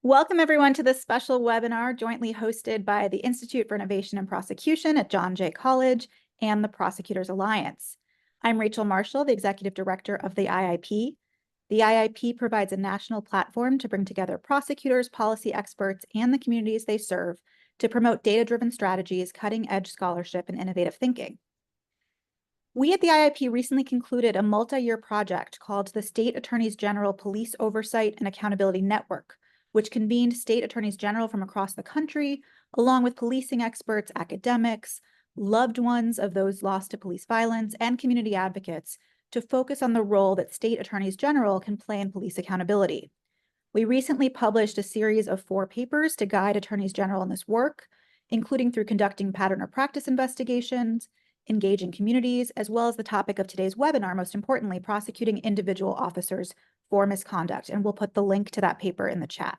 Welcome everyone to this special webinar jointly hosted by the Institute for Innovation and Prosecution at John Jay College and the Prosecutors Alliance. I'm Rachel Marshall, the Executive Director of the IIP. The IIP provides a national platform to bring together prosecutors, policy experts, and the communities they serve to promote data-driven strategies, cutting-edge scholarship, and innovative thinking. We at the IIP recently concluded a multi-year project called the State Attorneys General Police Oversight and Accountability Network, which convened state attorneys general from across the country, along with policing experts, academics, loved ones of those lost to police violence, and community advocates to focus on the role that state attorneys general can play in police accountability. We recently published a series of 4 papers to guide attorneys general in this work, including through conducting pattern or practice investigations, engaging communities, as well as the topic of today's webinar, most importantly, prosecuting individual officers for misconduct. And we'll put the link to that paper in the chat.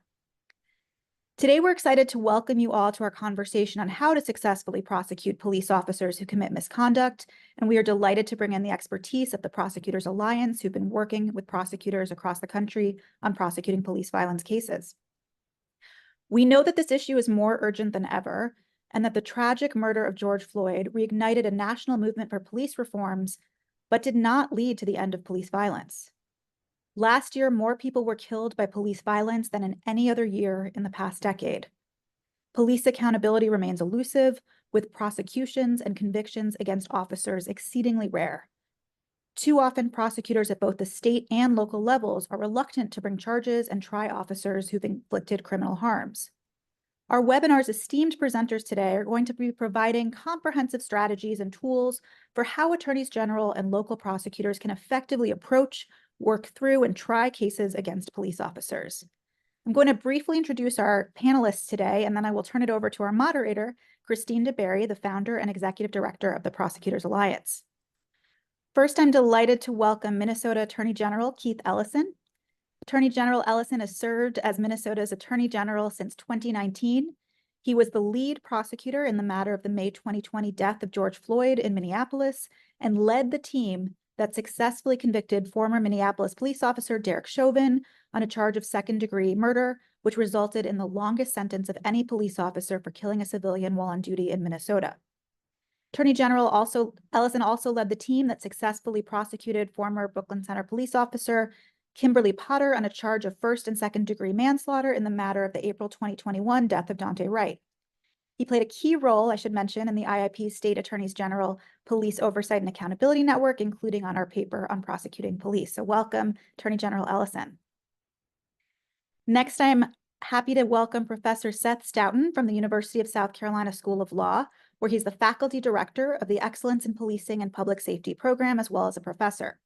Today, we're excited to welcome you all to our conversation on how to successfully prosecute police officers who commit misconduct. And we are delighted to bring in the expertise of the Prosecutors Alliance, who've been working with prosecutors across the country on prosecuting police violence cases. We know that this issue is more urgent than ever, and that the tragic murder of George Floyd reignited a national movement for police reforms, but did not lead to the end of police violence. Last year, more people were killed by police violence than in any other year in the past decade. Police accountability remains elusive, with prosecutions and convictions against officers exceedingly rare. Too often, prosecutors at both the state and local levels are reluctant to bring charges and try officers who've inflicted criminal harms. Our webinar's esteemed presenters today are going to be providing comprehensive strategies and tools for how attorneys general and local prosecutors can effectively approach, work through, and try cases against police officers. I'm going to briefly introduce our panelists today, and then I will turn it over to our moderator, Christine DeBerry, the founder and executive director of the Prosecutors Alliance. First, I'm delighted to welcome Minnesota Attorney General Keith Ellison. Attorney General Ellison has served as Minnesota's Attorney General since 2019. He was the lead prosecutor in the matter of the May 2020 death of George Floyd in Minneapolis and led the team that successfully convicted former Minneapolis police officer Derek Chauvin on a charge of second-degree murder, which resulted in the longest sentence of any police officer for killing a civilian while on duty in Minnesota. Attorney General Ellison also led the team that successfully prosecuted former Brooklyn Center police officer Kimberly Potter on a charge of first and second-degree manslaughter in the matter of the April 2021 death of Daunte Wright. He played a key role, I should mention, in the IIP's State Attorneys General Police Oversight and Accountability Network, including on our paper on prosecuting police. So welcome, Attorney General Ellison. Next, I'm happy to welcome Professor Seth Stoughton from the University of South Carolina School of Law, where he's the faculty director of the Excellence in Policing and Public Safety program, as well as a professor.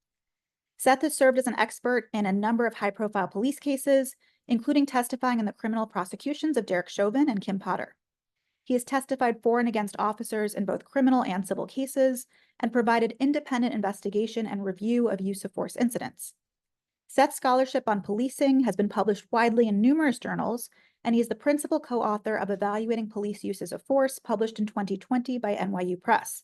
Seth has served as an expert in a number of high-profile police cases, including testifying in the criminal prosecutions of Derek Chauvin and Kim Potter. He has testified for and against officers in both criminal and civil cases and provided independent investigation and review of use of force incidents. Seth's scholarship on policing has been published widely in numerous journals, and he is the principal co-author of Evaluating Police Uses of Force, published in 2020 by NYU Press.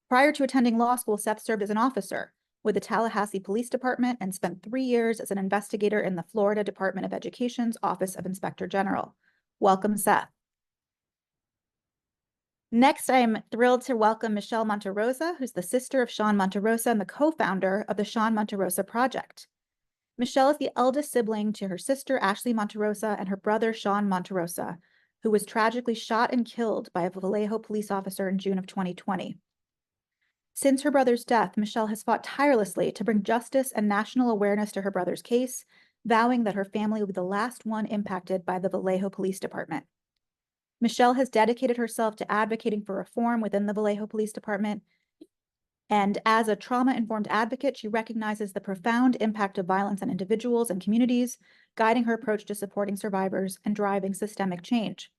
Prior to attending law school, Seth served as an officer with the Tallahassee Police Department and spent 3 years as an investigator in the Florida Department of Education's Office of Inspector General. Welcome, Seth. Next, I am thrilled to welcome Michelle Monterrosa, who's the sister of Sean Monterrosa and the co-founder of the Sean Monterrosa Project. Michelle is the eldest sibling to her sister, Ashley Monterrosa, and her brother, Sean Monterrosa, who was tragically shot and killed by a Vallejo police officer in June of 2020. Since her brother's death, Michelle has fought tirelessly to bring justice and national awareness to her brother's case, vowing that her family will be the last one impacted by the Vallejo Police Department. Michelle has dedicated herself to advocating for reform within the Vallejo Police Department, and as a trauma-informed advocate, she recognizes the profound impact of violence on individuals and communities, guiding her approach to supporting survivors and driving systemic change.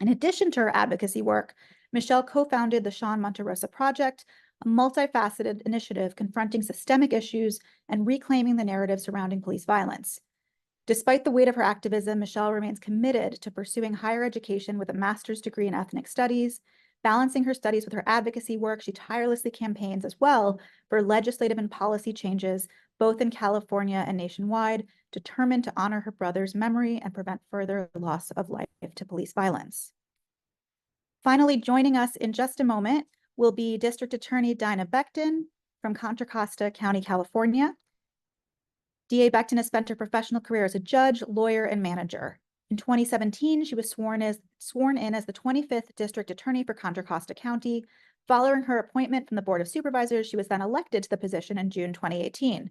In addition to her advocacy work, Michelle co-founded the Sean Monterrosa Project, a multifaceted initiative confronting systemic issues and reclaiming the narrative surrounding police violence. Despite the weight of her activism, Michelle remains committed to pursuing higher education with a master's degree in ethnic studies. Balancing her studies with her advocacy work, she tirelessly campaigns as well for legislative and policy changes, both in California and nationwide, determined to honor her brother's memory and prevent further loss of life to police violence. Finally, joining us in just a moment will be District Attorney Dinah Becton from Contra Costa County, California. DA Becton has spent her professional career as a judge, lawyer, and manager. In 2017, she was sworn in as the 25th District Attorney for Contra Costa County. Following her appointment from the Board of Supervisors, she was then elected to the position in June 2018.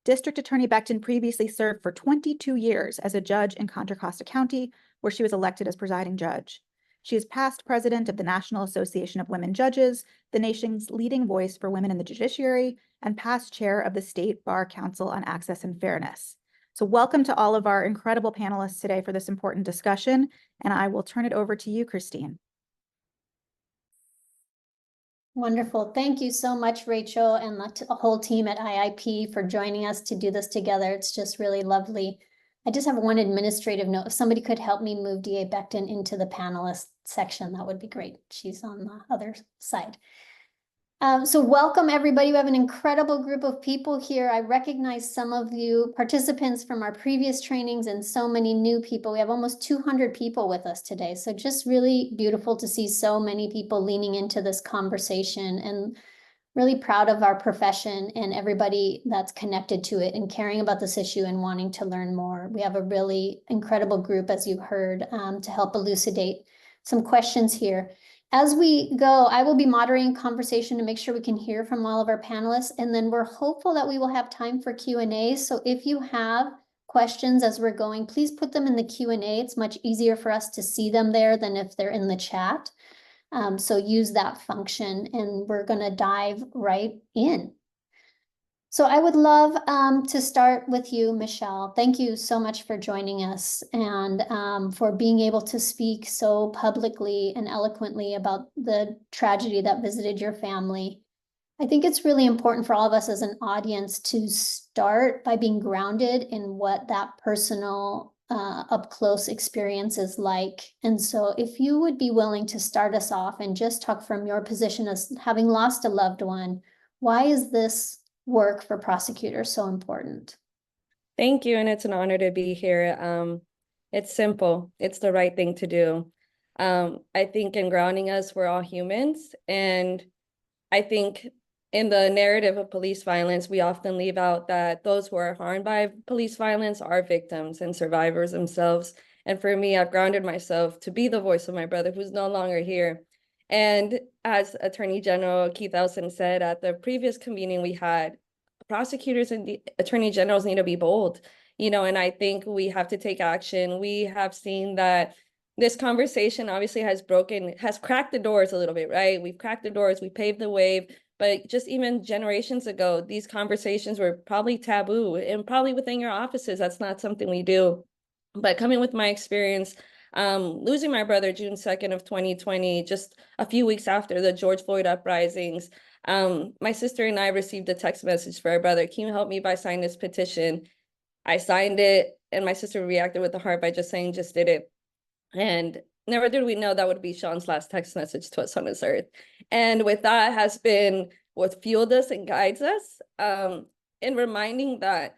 District Attorney Becton previously served for 22 years as a judge in Contra Costa County, where she was elected as presiding judge. She is past president of the National Association of Women Judges, the nation's leading voice for women in the judiciary, and past chair of the State Bar Council on Access and Fairness. So welcome to all of our incredible panelists today for this important discussion, and I will turn it over to you, Christine. Wonderful. Thank you so much, Rachel, and the whole team at IIP for joining us to do this together. It's just really lovely. I just have one administrative note. If somebody could help me move DA Becton into the panelist section, that would be great. She's on the other side. So welcome, everybody. We have an incredible group of people here. I recognize some of you participants from our previous trainings and so many new people. We have almost 200 people with us today. So just really beautiful to see so many people leaning into this conversation, and really proud of our profession and everybody that's connected to it and caring about this issue and wanting to learn more. We have a really incredible group, as you heard, to help elucidate some questions here. As we go, I will be moderating conversation to make sure we can hear from all of our panelists, and then we're hopeful that we will have time for Q&A. So if you have questions as we're going, please put them in the Q&A. It's much easier for us to see them there than if they're in the chat. So use that function, and we're going to dive right in. So I would love to start with you, Michelle. Thank you so much for joining us and for being able to speak so publicly and eloquently about the tragedy that visited your family. I think it's really important for all of us as an audience to start by being grounded in what that personal up-close experience is like. And so if you would be willing to start us off and just talk from your position as having lost a loved one, why is this work for prosecutors so important? Thank you, and it's an honor to be here. It's simple. It's the right thing to do. I think in grounding us, we're all humans, and I think in the narrative of police violence, we often leave out that those who are harmed by police violence are victims and survivors themselves. And for me, I've grounded myself to be the voice of my brother who's no longer here. And as Attorney General Keith Ellison said at the previous convening we had, prosecutors and the attorney generals need to be bold, and I think we have to take action. We have seen that this conversation obviously has cracked the doors a little bit, right? We've cracked the doors, we paved the way, but just even generations ago, these conversations were probably taboo, and probably within your offices, that's not something we do. But coming with my experience, losing my brother June 2nd of 2020, just a few weeks after the George Floyd uprisings, my sister and I received a text message for our brother. Can you help me by signing this petition? I signed it, and my sister reacted with a heart by just saying, just did it. And never did we know that would be Sean's last text message to us on this earth. And with that has been what fueled us and guides us, in reminding that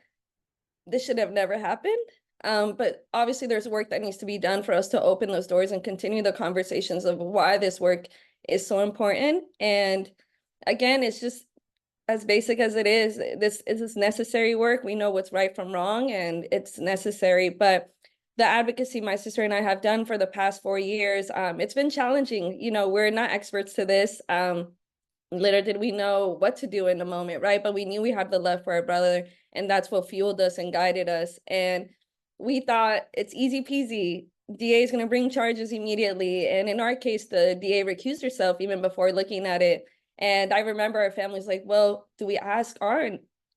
this should have never happened. But obviously there's work that needs to be done for us to open those doors and continue the conversations of why this work is so important. And again, it's just as basic as it is. This is necessary work. We know what's right from wrong, and it's necessary. But the advocacy my sister and I have done for the past 4 years, it's been challenging. We're not experts to this. Little did we know what to do in the moment, right? But we knew we had the love for our brother, and that's what fueled us and guided us. And we thought it's easy peasy. DA is going to bring charges immediately. And in our case, the DA recused herself even before looking at it. And I remember our family's like, well, do we ask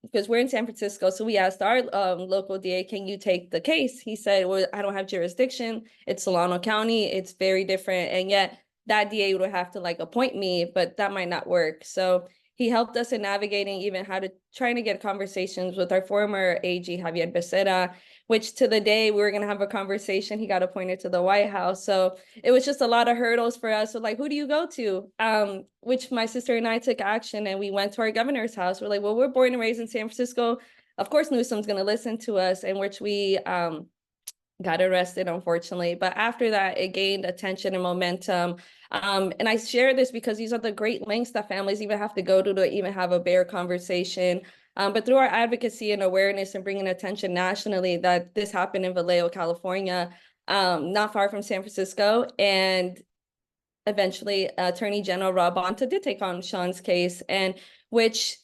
because we're in San Francisco, so we asked our local DA, can you take the case? He said, well, I don't have jurisdiction. It's Solano County. It's very different. And yet that DA would have to appoint me, but that might not work. So he helped us in navigating even trying to get conversations with our former AG, Javier Becerra, which to the day we were going to have a conversation, he got appointed to the White House. So it was just a lot of hurdles for us. So who do you go to? Which my sister and I took action, and we went to our governor's house. We're like, well, we're born and raised in San Francisco. of course, Newsom's going to listen to us, in which we got arrested, unfortunately. But after that, it gained attention and momentum. And I share this because these are the great lengths that families even have to go to even have a bare conversation. But through our advocacy and awareness and bringing attention nationally, that this happened in Vallejo, California, not far from San Francisco. And eventually, Attorney General Rob Bonta did take on Sean's case, and which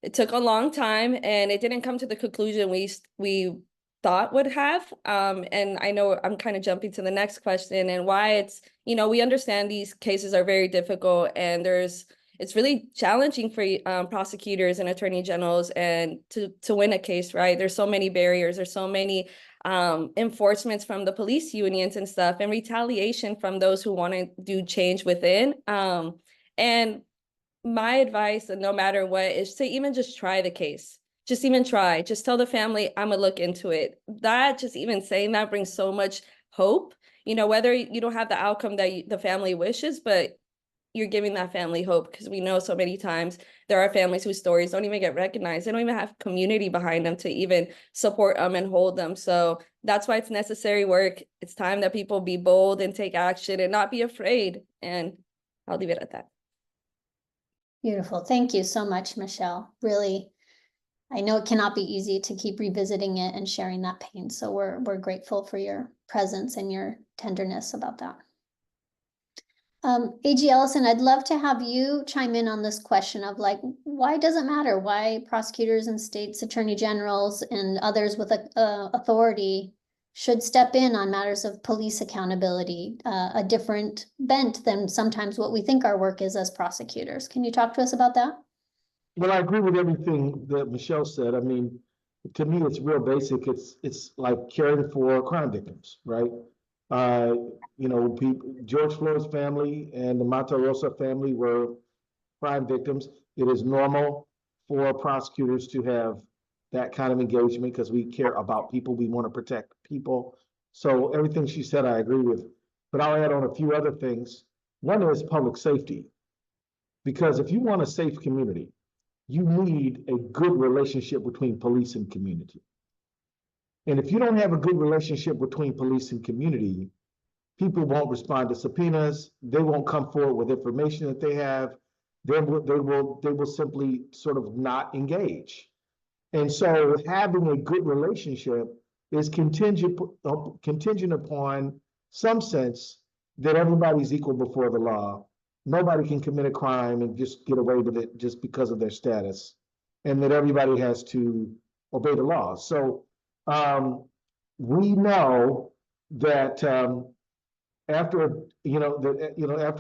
it took a long time, and it didn't come to the conclusion we thought would have. And I know I'm kind of jumping to the next question, and why it's, we understand these cases are very difficult, and it's really challenging for prosecutors and attorney generals and to win a case, right? There's so many barriers, there's so many enforcements from the police unions and stuff, and retaliation from those who want to do change within. And my advice, no matter what, is to even just try the case. Just even try. Just tell the family, I'm gonna look into it. That, just even saying that brings so much hope. Whether you don't have the outcome that the family wishes, but you're giving that family hope, because we know so many times there are families whose stories don't even get recognized. They don't even have community behind them to even support them and hold them. So that's why it's necessary work. It's time that people be bold and take action and not be afraid. And I'll leave it at that. Beautiful. Thank you so much, Michelle. Really, I know it cannot be easy to keep revisiting it and sharing that pain. So we're grateful for your presence and your tenderness about that. AG Ellison, I'd love to have you chime in on this question of why does it matter? Why prosecutors and states attorney generals and others with authority should step in on matters of police accountability, a different bent than sometimes what we think our work is as prosecutors. Can you talk to us about that? Well, I agree with everything that Michelle said. I mean, to me, it's real basic. It's like caring for crime victims, right? George Floyd's family and the Monterrosa family were crime victims. It is normal for prosecutors to have that kind of engagement because we care about people. We want to protect people. So everything she said, I agree with. But I'll add on a few other things. One is public safety. Because if you want a safe community, you need a good relationship between police and community. And if you don't have a good relationship between police and community, people won't respond to subpoenas. They won't come forward with information that they have. They will simply sort of not engage. And so having a good relationship is contingent upon some sense that everybody's equal before the law. Nobody can commit a crime and just get away with it just because of their status, and that everybody has to obey the law. So we know that after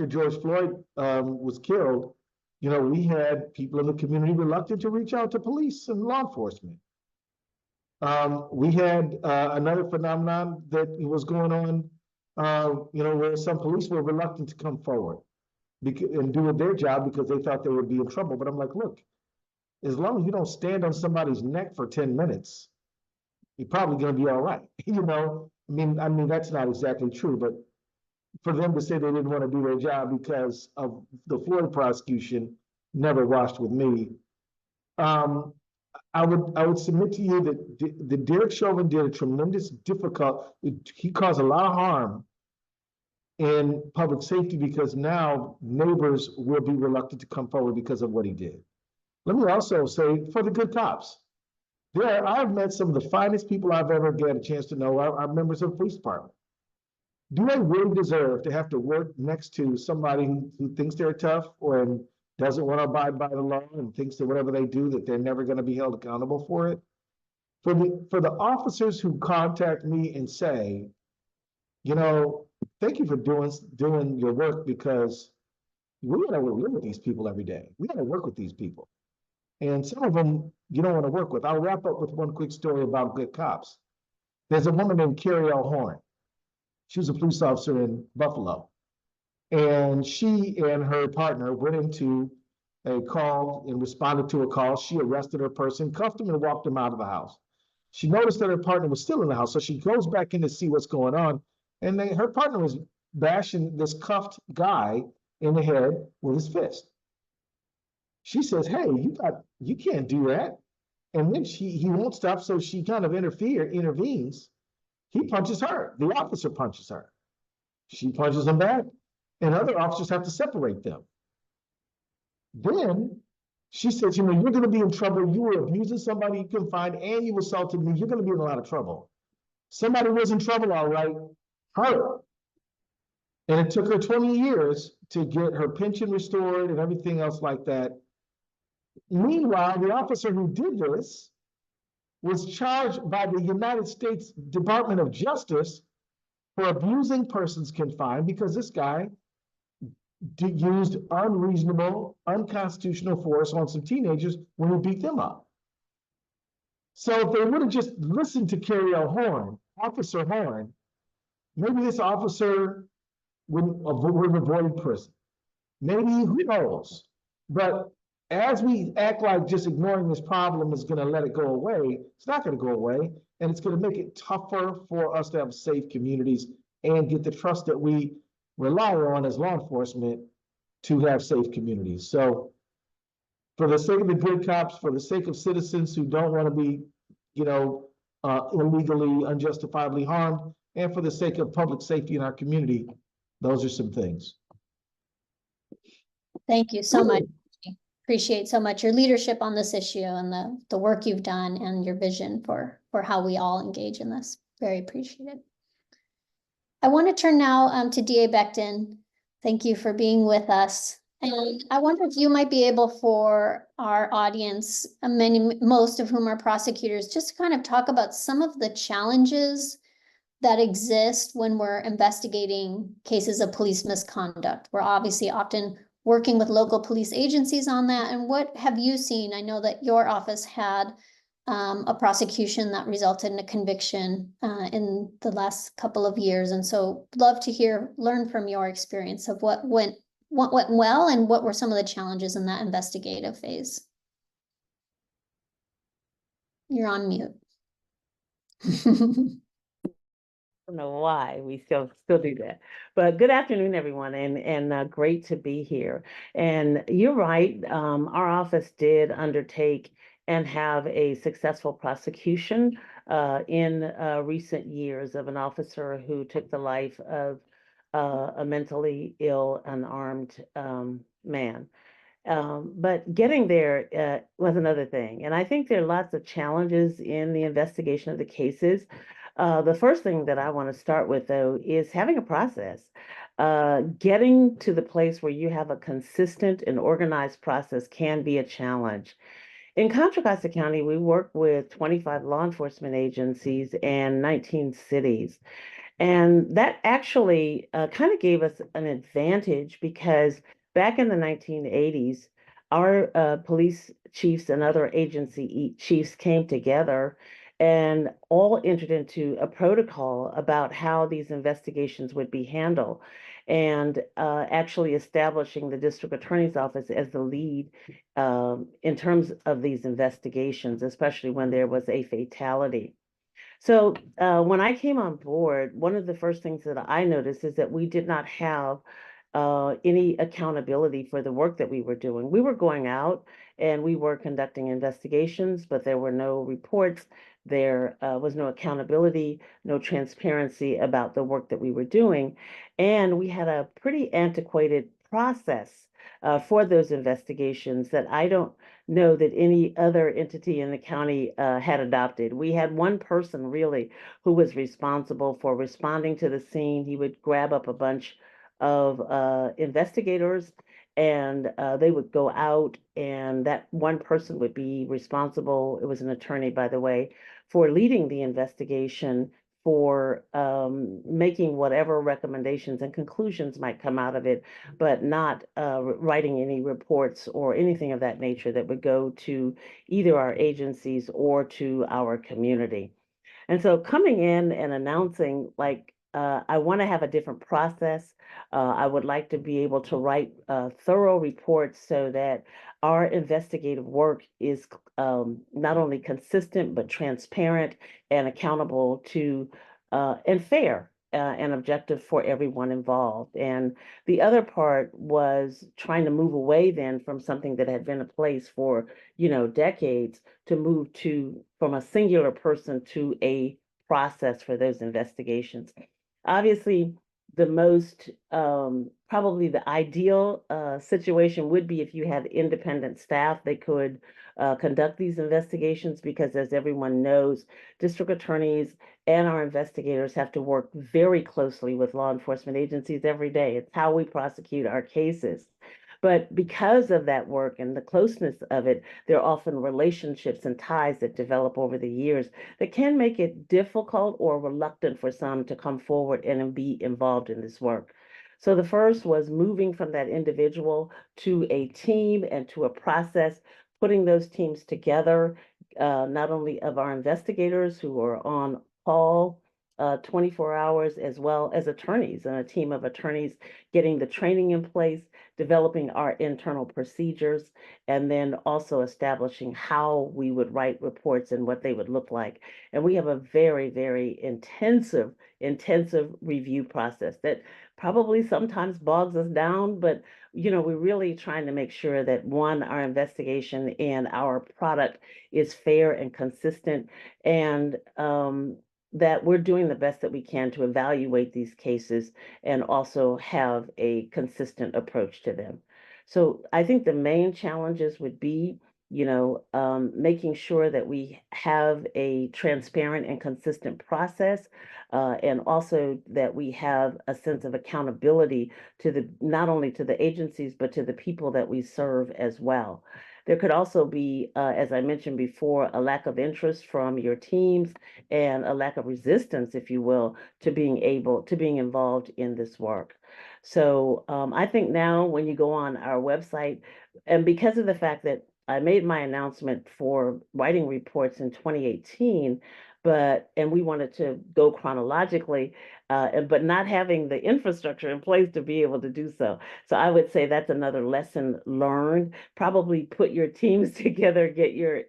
George Floyd was killed, we had people in the community reluctant to reach out to police and law enforcement. We had another phenomenon that was going on, where some police were reluctant to come forward and do their job because they thought they would be in trouble. But I'm like, look, as long as you don't stand on somebody's neck for 10 minutes, you're probably going to be all right. I mean, that's not exactly true, but for them to say they didn't want to do their job because of the Floyd prosecution never washed with me. I would submit to you that Derek Chauvin did a tremendous he caused a lot of harm in public safety because now neighbors will be reluctant to come forward because of what he did. Let me also say, for the good cops, I've met some of the finest people I've ever had a chance to know are members of the police department. Do they really deserve to have to work next to somebody who thinks they're tough or doesn't want to abide by the law and thinks that whatever they do, that they're never going to be held accountable for it? For the officers who contact me and say, thank you for doing your work, because we got to live with these people every day. We got to work with these people. And some of them you don't want to work with. I'll wrap up with one quick story about good cops. There's a woman named Carrie L. Horn. She was a police officer in Buffalo. And she and her partner went into a call and responded to a call. She arrested her person, cuffed him, and walked him out of the house. She noticed that her partner was still in the house, so she goes back in to see what's going on. And her partner was bashing this cuffed guy in the head with his fist. She says, "Hey, you can't do that." And then he won't stop, so she kind of intervenes. He punches her. The officer punches her. She punches him back, and other officers have to separate them. Then she says, you're going to be in trouble. You were abusing somebody you couldn't find, and you assaulted me. You're going to be in a lot of trouble. Somebody was in trouble, all right. Her. And it took her 20 years to get her pension restored and everything else like that. Meanwhile, the officer who did this was charged by the United States Department of Justice for abusing persons confined because this guy used unreasonable, unconstitutional force on some teenagers when he beat them up. So if they would have just listened to Officer Horn, maybe this officer would avoid prison. Maybe, who knows? But as we act like just ignoring this problem is going to let it go away, it's not going to go away. And it's going to make it tougher for us to have safe communities and get the trust that we rely on as law enforcement to have safe communities. So for the sake of the good cops, for the sake of citizens who don't want to be, illegally, unjustifiably harmed, and for the sake of public safety in our community, those are some things. Thank you so much. Appreciate so much your leadership on this issue and the work you've done and your vision for how we all engage in this. Very appreciated. I want to turn now to DA Becton. Thank you for being with us. And I wonder if you might be able, for our audience, most of whom are prosecutors, just to kind of talk about some of the challenges that exist when we're investigating cases of police misconduct. We're obviously often working with local police agencies on that. And what have you seen? I know that your office had a prosecution that resulted in a conviction in the last couple of years. And so love to learn from your experience of what went well and what were some of the challenges in that investigative phase. You're on mute. Don't know why we still do that, but good afternoon, everyone, and great to be here. And you're right, our office did undertake and have a successful prosecution in recent years of an officer who took the life of a mentally ill, unarmed man. But getting there was another thing. And I think there are lots of challenges in the investigation of the cases. The first thing that I want to start with, though, is having a process. Getting to the place where you have a consistent and organized process can be a challenge. In Contra Costa County, we work with 25 law enforcement agencies and 19 cities. And that actually kind of gave us an advantage because back in the 1980s, our police chiefs and other agency chiefs came together and all entered into a protocol about how these investigations would be handled, and actually establishing the district attorney's office as the lead in terms of these investigations, especially when there was a fatality. So when I came on board, one of the first things that I noticed is that we did not have any accountability for the work that we were doing. We were going out and we were conducting investigations, but there were no reports. There was no accountability, no transparency about the work that we were doing. And we had a pretty antiquated process for those investigations that I don't know that any other entity in the county had adopted. We had one person really who was responsible for responding to the scene. He would grab up a bunch of investigators and they would go out, and that one person would be responsible. It was an attorney, by the way, for leading the investigation, for making whatever recommendations and conclusions might come out of it, but not writing any reports or anything of that nature that would go to either our agencies or to our community. And so coming in and announcing, like, I want to have a different process. I would like to be able to write thorough reports so that our investigative work is not only consistent, but transparent and accountable to and fair and objective for everyone involved. And the other part was trying to move away then from something that had been in place for, decades, to move from a singular person to a process for those investigations. Obviously, the most probably the ideal situation would be if you had independent staff that could conduct these investigations, because as everyone knows, district attorneys and our investigators have to work very closely with law enforcement agencies every day. It's how we prosecute our cases. But because of that work and the closeness of it, there are often relationships and ties that develop over the years that can make it difficult or reluctant for some to come forward and be involved in this work. So the first was moving from that individual to a team and to a process, putting those teams together, not only of our investigators who are on call 24 hours, as well as attorneys and a team of attorneys, getting the training in place, developing our internal procedures, and then also establishing how we would write reports and what they would look like. And we have a very, very intensive review process that probably sometimes bogs us down, but we're really trying to make sure that, one, our investigation and our product is fair and consistent, and that we're doing the best that we can to evaluate these cases and also have a consistent approach to them. So I think the main challenges would be, making sure that we have a transparent and consistent process, and also that we have a sense of accountability to not only to the agencies, but to the people that we serve as well. There could also be, as I mentioned before, a lack of interest from your teams and a lack of resistance, if you will, to being involved in this work. So I think now when you go on our website, and because of the fact that I made my announcement for writing reports in 2018, and we wanted to go chronologically, but not having the infrastructure in place to be able to do so. So I would say that's another lesson learned. Probably put your teams together, get your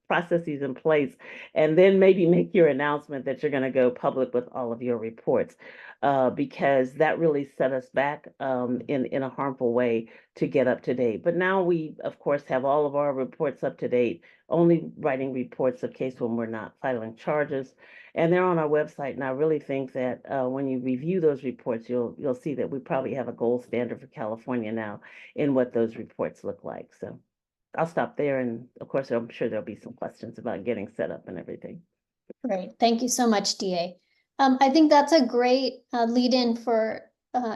processes in place, and then maybe make your announcement that you're going to go public with all of your reports, because that really set us back in a harmful way to get up to date. But now we, of course, have all of our reports up to date, only writing reports of case when we're not filing charges. And they're on our website. And I really think that when you review those reports, you'll see that we probably have a gold standard for California now in what those reports look like. So I'll stop there. And of course, I'm sure there'll be some questions about getting set up and everything. Great. Thank you so much, DA. I think that's a great lead in for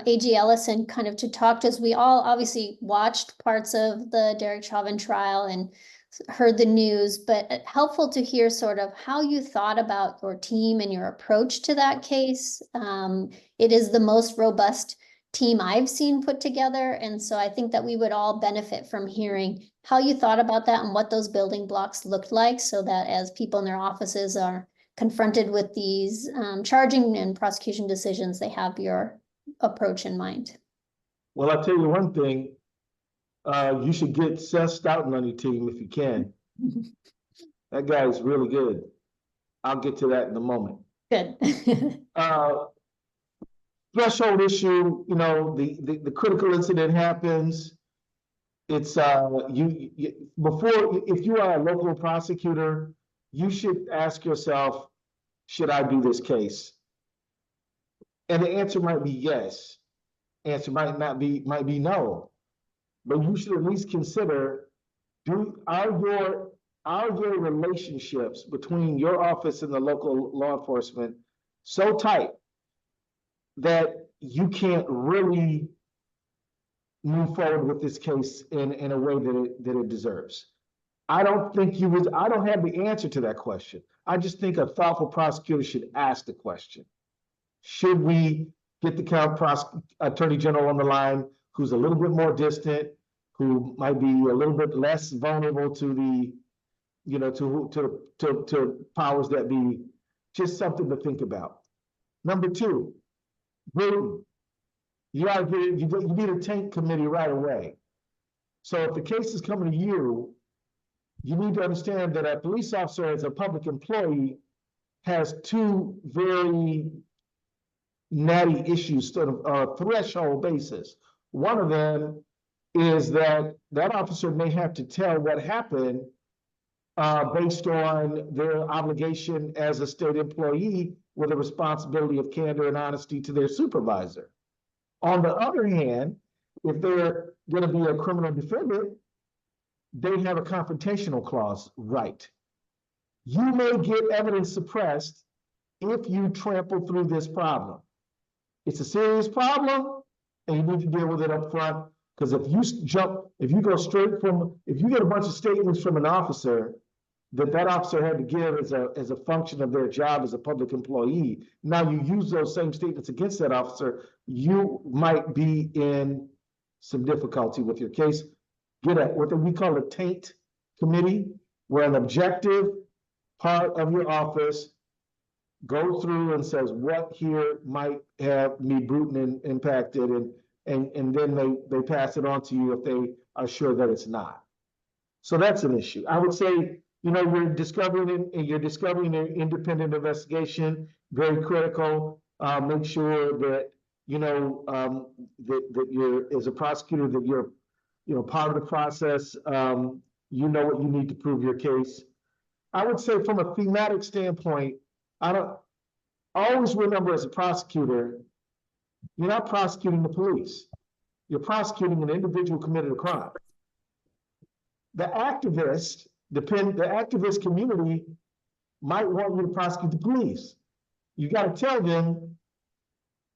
AG Ellison kind of to talk to us. We all obviously watched parts of the Derek Chauvin trial and heard the news, but helpful to hear sort of how you thought about your team and your approach to that case. It is the most robust team I've seen put together. And so I think that we would all benefit from hearing how you thought about that and what those building blocks looked like, so that as people in their offices are confronted with these charging and prosecution decisions, they have your approach in mind. Well, I'll tell you one thing. You should get Seth Stoughton on your team if you can. That guy is really good. I'll get to that in a moment. Good. Threshold issue, the critical incident happens. It's before, if you are a local prosecutor, you should ask yourself, should I do this case? And the answer might be yes. Answer might be no. But you should at least consider, are your relationships between your office and the local law enforcement so tight that you can't really move forward with this case in a way that it deserves? I don't have the answer to that question. I just think a thoughtful prosecutor should ask the question. Should we get the attorney general on the line, who's a little bit more distant, who might be a little bit less vulnerable to to powers that be? Just something to think about. Number two, Britain. You need a tank committee right away. So if the case is coming to you, you need to understand that a police officer, as a public employee, has two very natty issues, sort of threshold basis. One of them is that that officer may have to tell what happened based on their obligation as a state employee with a responsibility of candor and honesty to their supervisor. On the other hand, if they're going to be a criminal defendant, they have a confrontational clause right. You may get evidence suppressed if you trample through this problem. It's a serious problem, and you need to deal with it up front. Because if you go straight from, if you get a bunch of statements from an officer that officer had to give as a function of their job as a public employee, now you use those same statements against that officer, you might be in some difficulty with your case. Get at what we call a taint committee, where an objective part of your office go through and says what here might have me brutal and impacted, and then they pass it on to you if they are sure that it's not. So that's an issue. I would say, you're discovering an independent investigation, very critical. Make sure that, that you're, as a prosecutor, that you're, part of the process. You know what you need to prove your case. I would say from a thematic standpoint, I always remember as a prosecutor, you're not prosecuting the police. You're prosecuting an individual who committed a crime. The activist community might want you to prosecute the police. You got to tell them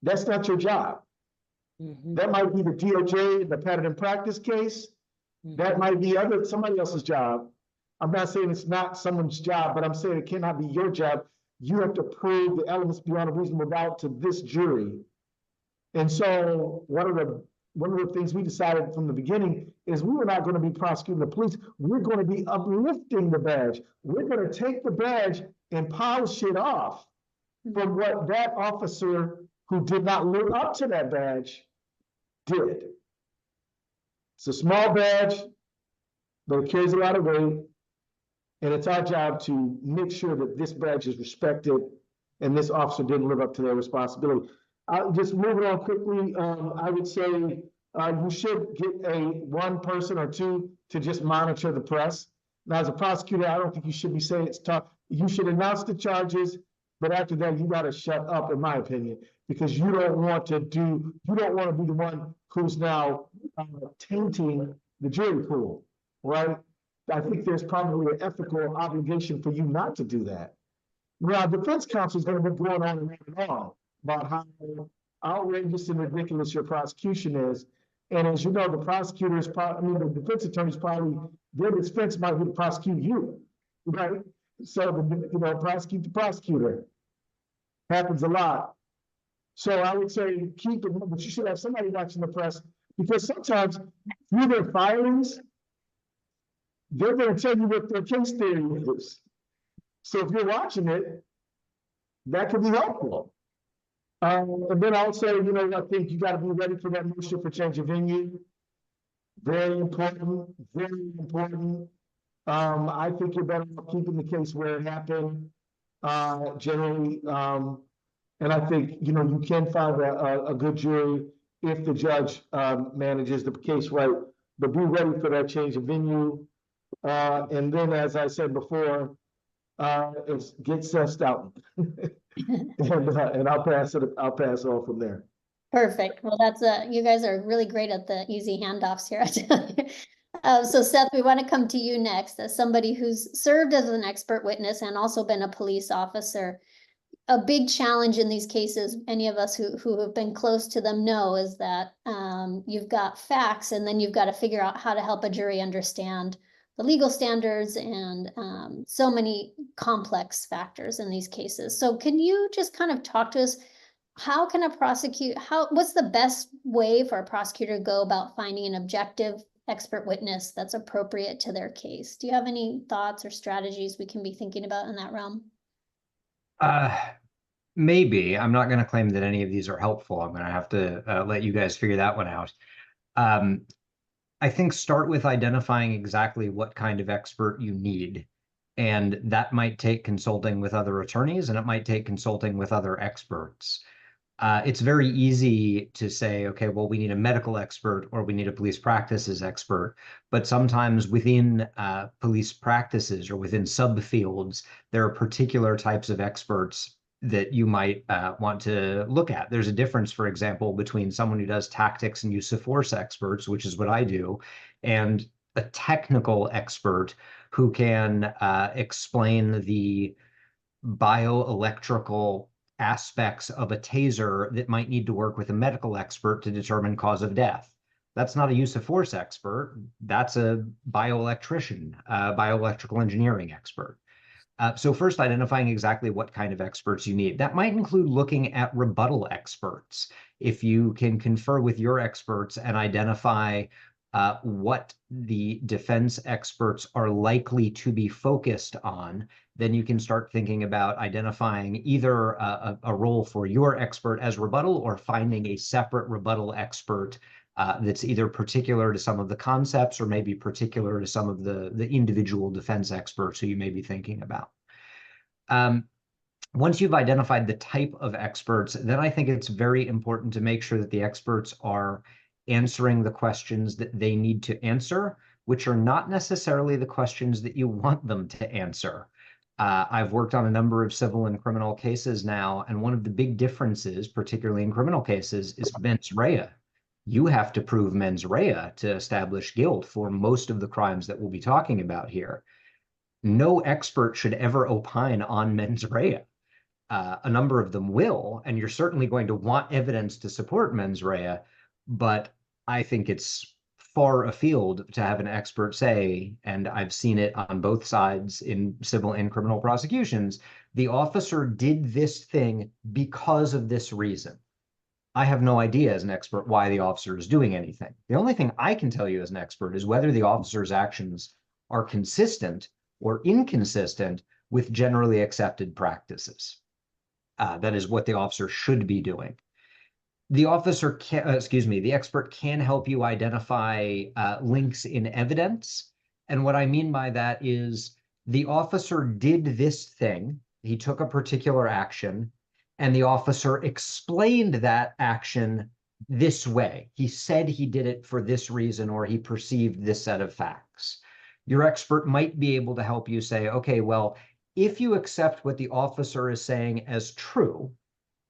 that's not your job. Mhm. That might be the DOJ, the pattern and practice case. That might be somebody else's job. I'm not saying it's not someone's job, but I'm saying it cannot be your job. You have to prove the elements beyond a reasonable doubt to this jury. And so one of the things we decided from the beginning is we were not going to be prosecuting the police. We're going to be uplifting the badge. We're going to take the badge and polish it off from what that officer who did not live up to that badge did. It's a small badge, but it carries a lot of weight. And it's our job to make sure that this badge is respected and this officer didn't live up to their responsibility. Just moving on quickly, I would say you should get one person or two to just monitor the press. Now, as a prosecutor, I don't think you should be saying it's tough. You should announce the charges, but after that, you got to shut up, in my opinion, because you don't want to be the one who's now tainting the jury pool, right? I think there's probably an ethical obligation for you not to do that. Now, defense counsel is going to be going on and on about how outrageous and ridiculous your prosecution is. And as you know, the the defense attorneys probably, their defense might be to prosecute you, right? So, prosecute the prosecutor. Happens a lot. So I would say keep it, but you should have somebody watching the press, because sometimes through their filings, they're going to tell you what their case theory is. So if you're watching it, that could be helpful. And then I'll say, I think you got to be ready for that motion for change of venue. Very important, very important. I think you're better off keeping the case where it happened, generally. And I think, you can find a good jury if the judge manages the case right, but be ready for that change of venue. And then, as I said before, get Seth Stoughton. and I'll pass on from there. Perfect. Well, you guys are really great at the easy handoffs here. I tell you. So Seth, we want to come to you next as somebody who's served as an expert witness and also been a police officer. A big challenge in these cases, any of us who have been close to them know, is that you've got facts and then you've got to figure out how to help a jury understand the legal standards and so many complex factors in these cases. So can you just kind of talk to us, what's the best way for a prosecutor to go about finding an objective expert witness that's appropriate to their case? Do you have any thoughts or strategies we can be thinking about in that realm? Maybe. I'm not going to claim that any of these are helpful. I'm going to have to let you guys figure that one out. I think start with identifying exactly what kind of expert you need. And that might take consulting with other attorneys, and it might take consulting with other experts. It's very easy to say, okay, well, we need a medical expert or we need a police practices expert. But sometimes within police practices or within subfields, there are particular types of experts that you might want to look at. There's a difference, for example, between someone who does tactics and use of force experts, which is what I do, and a technical expert who can explain the bioelectrical aspects of a taser that might need to work with a medical expert to determine cause of death. That's not a use of force expert. That's a bioelectrician, bioelectrical engineering expert. So first, identifying exactly what kind of experts you need. That might include looking at rebuttal experts. If you can confer with your experts and identify what the defense experts are likely to be focused on, then you can start thinking about identifying either a role for your expert as rebuttal or finding a separate rebuttal expert that's either particular to some of the concepts or maybe particular to some of the individual defense experts who you may be thinking about. Once you've identified the type of experts, then I think it's very important to make sure that the experts are answering the questions that they need to answer, which are not necessarily the questions that you want them to answer. I've worked on a number of civil and criminal cases now, and one of the big differences, particularly in criminal cases, is mens rea. You have to prove mens rea to establish guilt for most of the crimes that we'll be talking about here. No expert should ever opine on mens rea. A number of them will, and you're certainly going to want evidence to support mens rea, but I think it's far afield to have an expert say, and I've seen it on both sides in civil and criminal prosecutions, the officer did this thing because of this reason. I have no idea as an expert why the officer is doing anything. The only thing I can tell you as an expert is whether the officer's actions are consistent or inconsistent with generally accepted practices. That is what the officer should be doing. The officer can, the expert can help you identify links in evidence. And what I mean by that is the officer did this thing, he took a particular action, and the officer explained that action this way. He said he did it for this reason, or he perceived this set of facts. Your expert might be able to help you say, okay, well, if you accept what the officer is saying as true,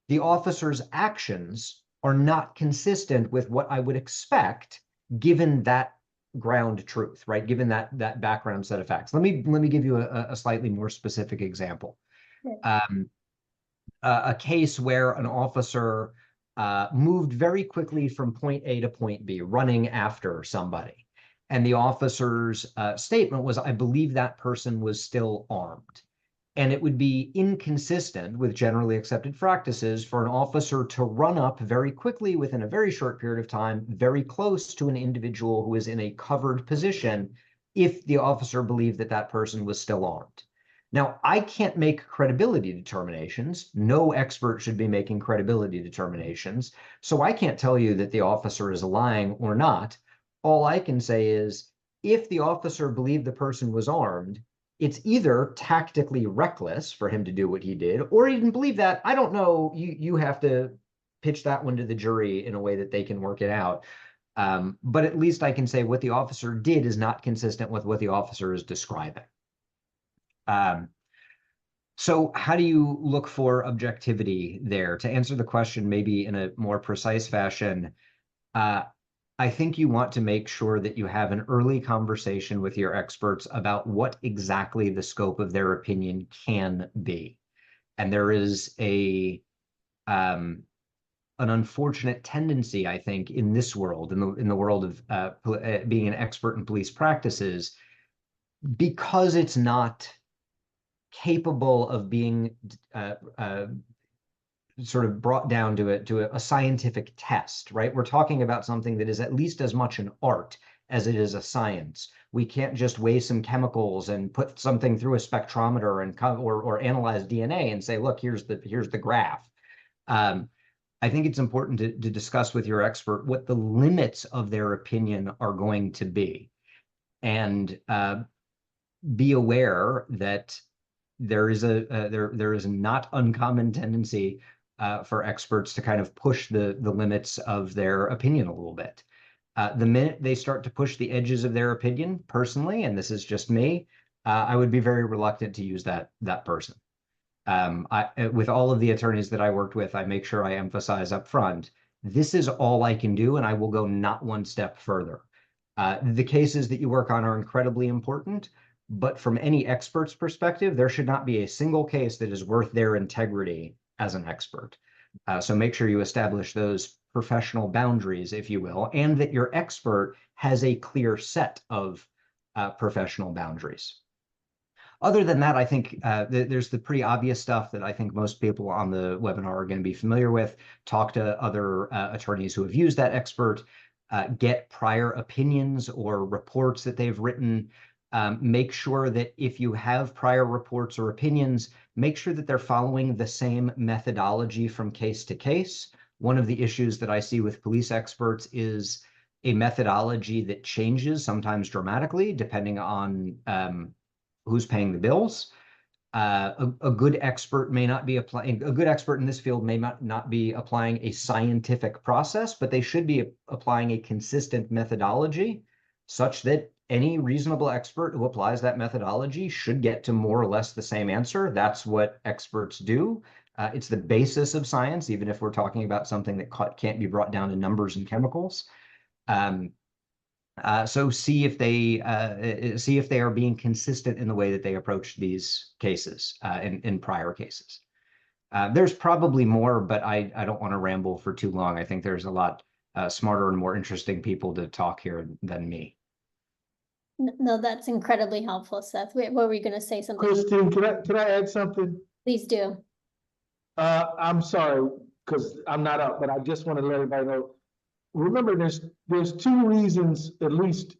the officer's actions are not consistent with what I would expect given that ground truth, right? Given that background set of facts. Let me give you a slightly more specific example. A case where an officer moved very quickly from point A to point B, running after somebody. And the officer's statement was, I believe that person was still armed. And it would be inconsistent with generally accepted practices for an officer to run up very quickly within a very short period of time, very close to an individual who is in a covered position, if the officer believed that that person was still armed. Now, I can't make credibility determinations. No expert should be making credibility determinations. So I can't tell you that the officer is lying or not. All I can say is, if the officer believed the person was armed, it's either tactically reckless for him to do what he did, or he didn't believe that. I don't know. You have to pitch that one to the jury in a way that they can work it out. But at least I can say what the officer did is not consistent with what the officer is describing. So how do you look for objectivity there? To answer the question maybe in a more precise fashion, I think you want to make sure that you have an early conversation with your experts about what exactly the scope of their opinion can be. And there is an unfortunate tendency, I think, in this world, in the world of being an expert in police practices, because it's not capable of being sort of brought down to a scientific test, right? We're talking about something that is at least as much an art as it is a science. We can't just weigh some chemicals and put something through a spectrometer and or analyze DNA and say, look, here's the graph. I think it's important to discuss with your expert what the limits of their opinion are going to be, and be aware that there is a not uncommon tendency for experts to kind of push the limits of their opinion a little bit. The minute they start to push the edges of their opinion, personally, and this is just me, I would be very reluctant to use that person. With all of the attorneys that I worked with, I make sure I emphasize up front, this is all I can do, and I will go not one step further. The cases that you work on are incredibly important, but from any expert's perspective, there should not be a single case that is worth their integrity as an expert. So make sure you establish those professional boundaries, if you will, and that your expert has a clear set of professional boundaries. Other than that, I think there's the pretty obvious stuff that I think most people on the webinar are going to be familiar with. Talk to other attorneys who have used that expert, get prior opinions or reports that they've written. Make sure that if you have prior reports or opinions, make sure that they're following the same methodology from case to case. One of the issues that I see with police experts is a methodology that changes, sometimes dramatically, depending on who's paying the bills. A good expert may not be applying, a good expert in this field may not be applying a scientific process, but they should be applying a consistent methodology such that any reasonable expert who applies that methodology should get to more or less the same answer. That's what experts do. It's the basis of science, even if we're talking about something that can't be brought down to numbers and chemicals. So see if they are being consistent in the way that they approach these cases in prior cases. There's probably more, but I don't want to ramble for too long. I think there's a lot smarter and more interesting people to talk here than me. No, that's incredibly helpful, Seth. What were you going to say something? Christine, can I add something? Please do. I'm sorry, because I'm not up, but I just want to let everybody know. Remember, there's two reasons at least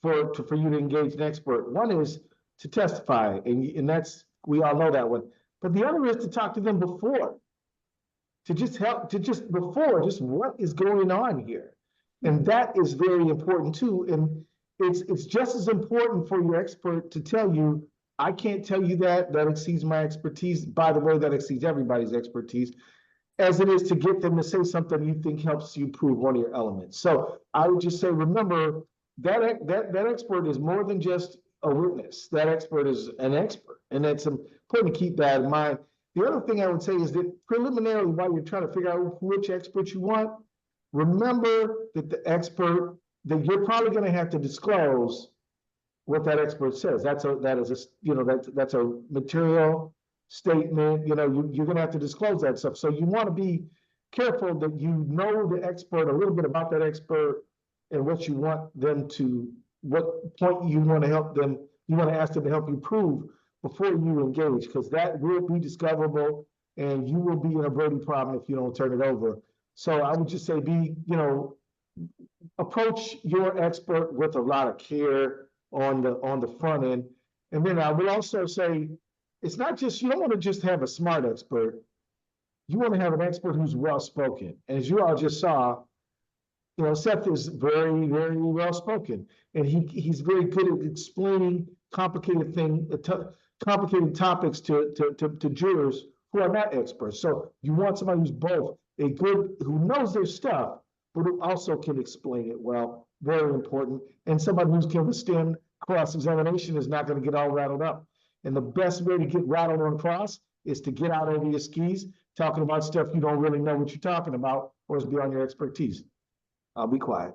for you to engage an expert. One is to testify, and that's, we all know that one. But the other is to talk to them before, just what is going on here, and that is very important too. And it's just as important for your expert to tell you, I can't tell you that exceeds my expertise. By the way, that exceeds everybody's expertise, as it is to get them to say something you think helps you prove one of your elements. So I would just say, remember that expert is more than just a witness. That expert is an expert, and it's important to keep that in mind. The other thing I would say is that preliminarily, while you're trying to figure out which expert you want, remember that the expert, that you're probably going to have to disclose what that expert says. That's a material statement. You know, you're going to have to disclose that stuff. So you want to be careful that you know the expert, a little bit about that expert, and what you want them to, what point you want to help them, you want to ask them to help you prove before you engage, because that will be discoverable, and you will be in a Brody problem if you don't turn it over. So I would just say, approach your expert with a lot of care on the front end. And then I would also say, it's not just, you don't want to just have a smart expert. You want to have an expert who's well-spoken. And as you all just saw, you know, Seth is very, very well-spoken, and he's very good at explaining complicated topics to jurors who are not experts. So you want somebody who's both who knows their stuff, but who also can explain it well. Very important. And somebody who can withstand cross-examination is not going to get all rattled up. And the best way to get rattled on cross is to get out over your skis, talking about stuff you don't really know what you're talking about, or is beyond your expertise. I'll be quiet.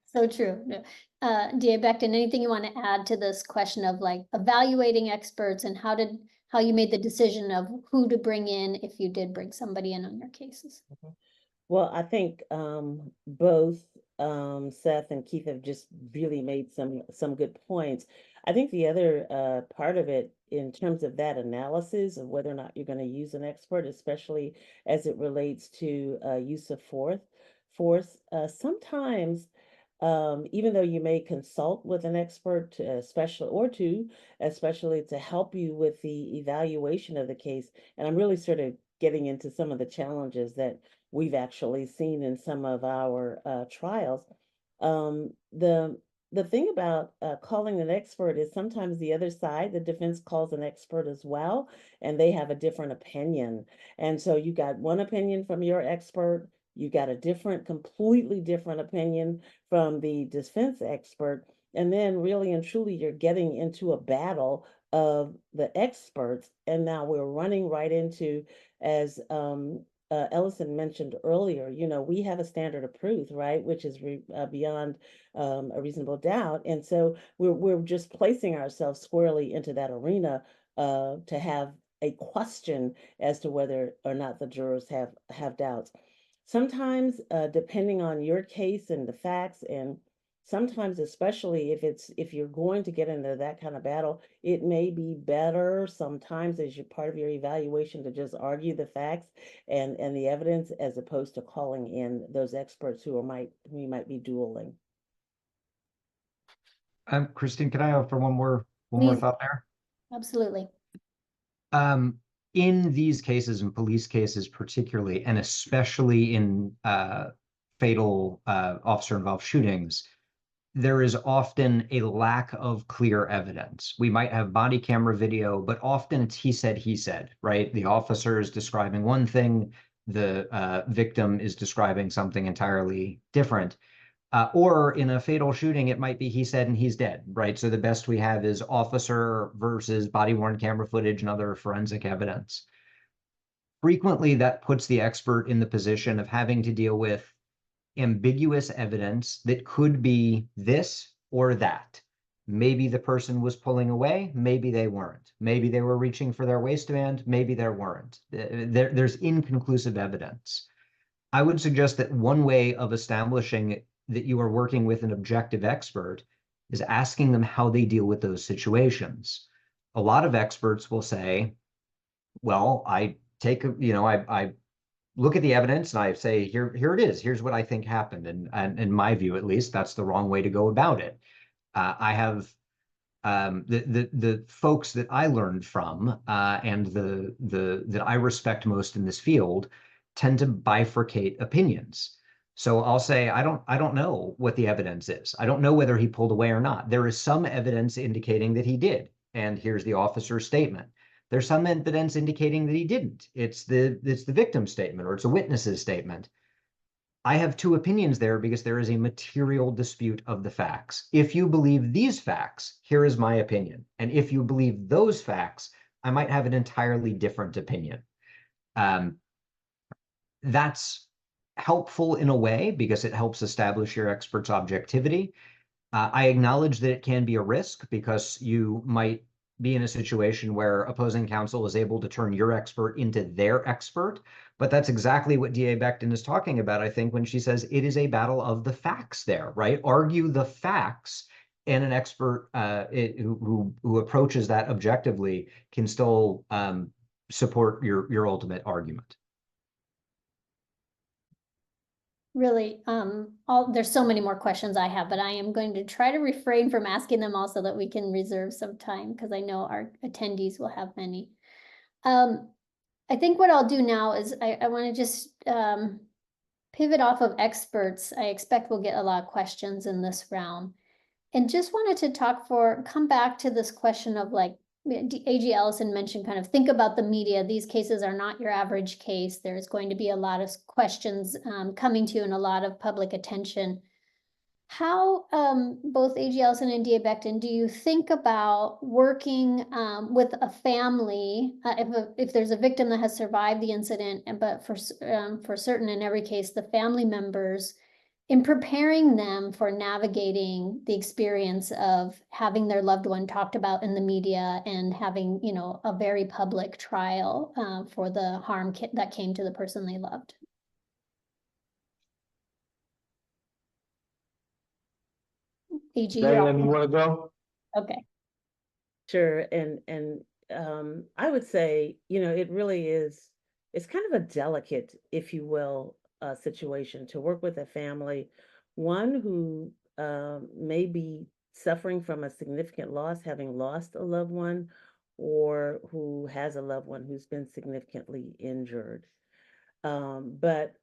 So true. DA Becton, anything you want to add to this question of like evaluating experts, and how you made the decision of who to bring in if you did bring somebody in on your cases? Well, I think both Seth and Keith have just really made some good points. I think the other part of it, in terms of that analysis of whether or not you're going to use an expert, especially as it relates to use of force, sometimes even though you may consult with an expert, especially to help you with the evaluation of the case, and I'm really sort of getting into some of the challenges that we've actually seen in some of our trials. the thing about calling an expert is sometimes the other side, the defense calls an expert as well, and they have a different opinion. And so you got one opinion from your expert, you got a completely different opinion from the defense expert. And then really and truly, you're getting into a battle of the experts. And now we're running right into, as Ellison mentioned earlier, we have a standard of proof, right, which is beyond a reasonable doubt. And so we're just placing ourselves squarely into that arena to have a question as to whether or not the jurors have doubts. Sometimes, depending on your case and the facts, and sometimes, especially if you're going to get into that kind of battle, it may be better sometimes as your part of your evaluation to just argue the facts and the evidence, as opposed to calling in those experts who might be dueling. Christine, can I offer one more Please. thought there? Absolutely. In these cases, in police cases particularly, and especially in fatal officer-involved shootings, there is often a lack of clear evidence. We might have body camera video, but often it's he said, right? The officer is describing one thing, the victim is describing something entirely different. Or in a fatal shooting, it might be he said and he's dead, right? So the best we have is officer versus body-worn camera footage and other forensic evidence. Frequently, that puts the expert in the position of having to deal with ambiguous evidence that could be this or that. Maybe the person was pulling away, maybe they weren't. Maybe they were reaching for their waistband, maybe there weren't. There's inconclusive evidence. I would suggest that one way of establishing that you are working with an objective expert is asking them how they deal with those situations. A lot of experts will say, well, I look at the evidence and I say, here it is. Here's what I think happened. And in my view, at least, that's the wrong way to go about it. I have the folks that I learned from and that I respect most in this field tend to bifurcate opinions. So I'll say, I don't know what the evidence is. I don't know whether he pulled away or not. There is some evidence indicating that he did. And here's the officer's statement. There's some evidence indicating that he didn't. It's the victim's statement or it's a witness's statement. I have two opinions there because there is a material dispute of the facts. If you believe these facts, here is my opinion. And if you believe those facts, I might have an entirely different opinion. That's helpful in a way because it helps establish your expert's objectivity. I acknowledge that it can be a risk because you might be in a situation where opposing counsel is able to turn your expert into their expert. But that's exactly what DA Becton is talking about, I think, when she says it is a battle of the facts there, right? Argue the facts, and an expert who approaches that objectively can still support your ultimate argument. Really, there's so many more questions I have, but I am going to try to refrain from asking them all so that we can reserve some time because I know our attendees will have many. I think what I'll do now is I want to just pivot off of experts. I expect we'll get a lot of questions in this round. And just wanted to come back to this question of like, AG Ellison mentioned kind of think about the media. These cases are not your average case. There's going to be a lot of questions coming to you and a lot of public attention. How, both AG Ellison and DA Becton, do you think about working with a family, if there's a victim that has survived the incident, but for certain in every case, the family members, in preparing them for navigating the experience of having their loved one talked about in the media and having, a very public trial for the harm that came to the person they loved? AG, Diane, you want to go? Okay. Sure. And I would say, it really is, it's kind of a delicate, if you will, situation to work with a family, one who may be suffering from a significant loss, having lost a loved one, or who has a loved one who's been significantly injured. But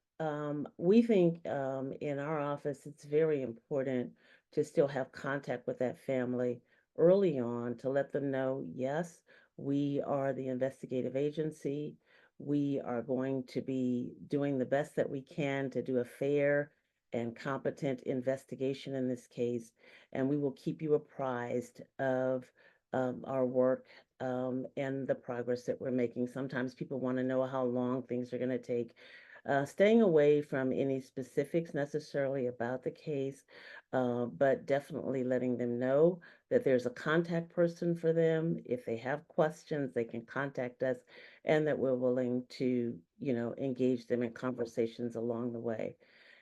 we think in our office, it's very important to still have contact with that family early on to let them know, yes, we are the investigative agency. We are going to be doing the best that we can to do a fair and competent investigation in this case, and we will keep you apprised of our work and the progress that we're making. Sometimes people want to know how long things are going to take. Staying away from any specifics necessarily about the case, but definitely letting them know that there's a contact person for them. If they have questions, they can contact us, and that we're willing to, engage them in conversations along the way.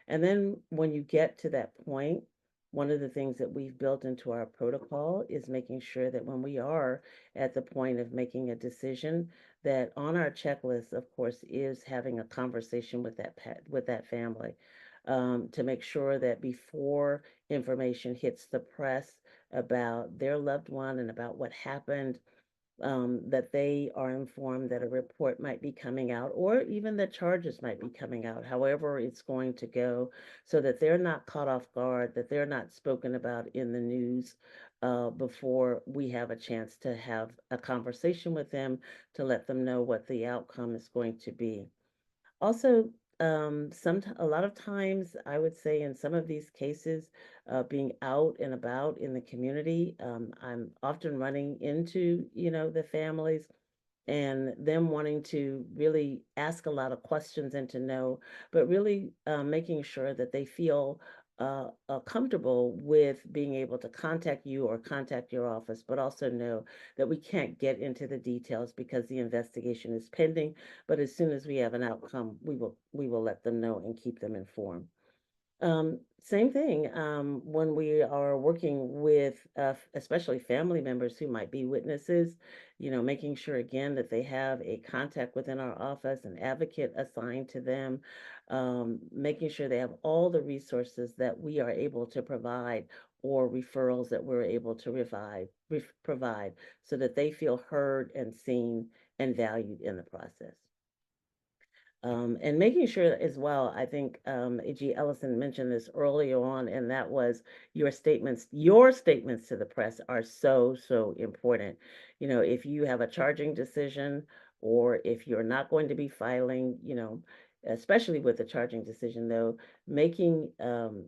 And then when you get to that point, one of the things that we've built into our protocol is making sure that when we are at the point of making a decision, that on our checklist, of course, is having a conversation with that family, to make sure that before information hits the press about their loved one and about what happened, that they are informed that a report might be coming out, or even that charges might be coming out, however it's going to go, so that they're not caught off guard, that they're not spoken about in the news before we have a chance to have a conversation with them to let them know what the outcome is going to be. Also, a lot of times, I would say in some of these cases, being out and about in the community, I'm often running into, the families and them wanting to really ask a lot of questions and to know, but really making sure that they feel comfortable with being able to contact you or contact your office, but also know that we can't get into the details because the investigation is pending. But as soon as we have an outcome, we will let them know and keep them informed. Same thing, when we are working with, especially family members who might be witnesses, making sure again that they have a contact within our office, an advocate assigned to them, making sure they have all the resources that we are able to provide or referrals that we're able to provide so that they feel heard and seen and valued in the process. And making sure as well, I think A.G. Ellison mentioned this early on, and that was your statements to the press are so, so important. If you have a charging decision or if you're not going to be filing, especially with the charging decision though, making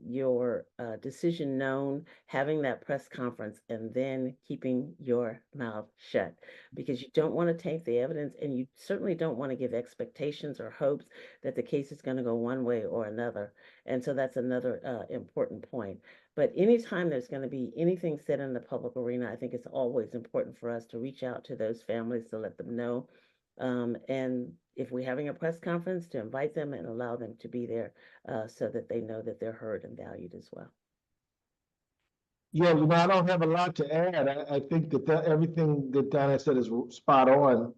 your decision known, having that press conference, and then keeping your mouth shut, because you don't want to taint the evidence, and you certainly don't want to give expectations or hopes that the case is going to go one way or another. And so that's another important point. But anytime there's going to be anything said in the public arena, I think it's always important for us to reach out to those families to let them know. And if we're having a press conference, to invite them and allow them to be there so that they know that they're heard and valued as well. Yeah, I don't have a lot to add. I think that everything that Donna said is spot on.